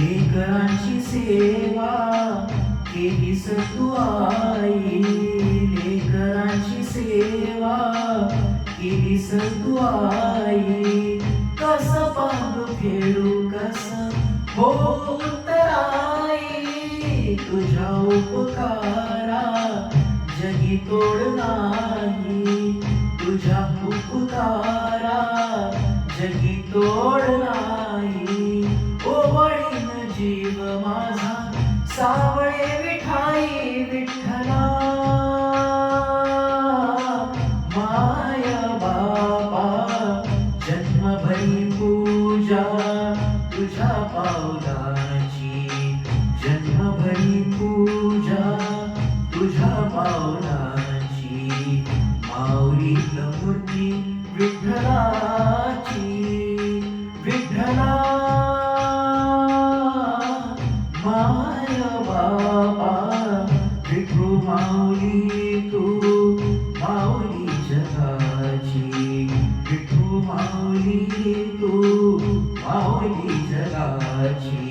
लेकरांची सेवा केलीस तू आई, लेकरांची सेवा केलीस तू आई. कस पांडू फेडू कस हो उत्तराई, तुझ्या उपकारा जगी तोड नाही, तुझ्या उपकारा जगी तोड नाही. ओवळीन जीव माझा सावळे विठाई विठ्ठला, माया बापा जन्मभरी पूजा तुझ्या पावलाची, जन्मभरी पूजा तुझ्या पावलाची. माऊलीत मूर्ती विठ्ठलाची, विठ्ठला माया बापा विठू माऊली तू माऊली जगाची, विठू माऊली तू माऊली जगाची.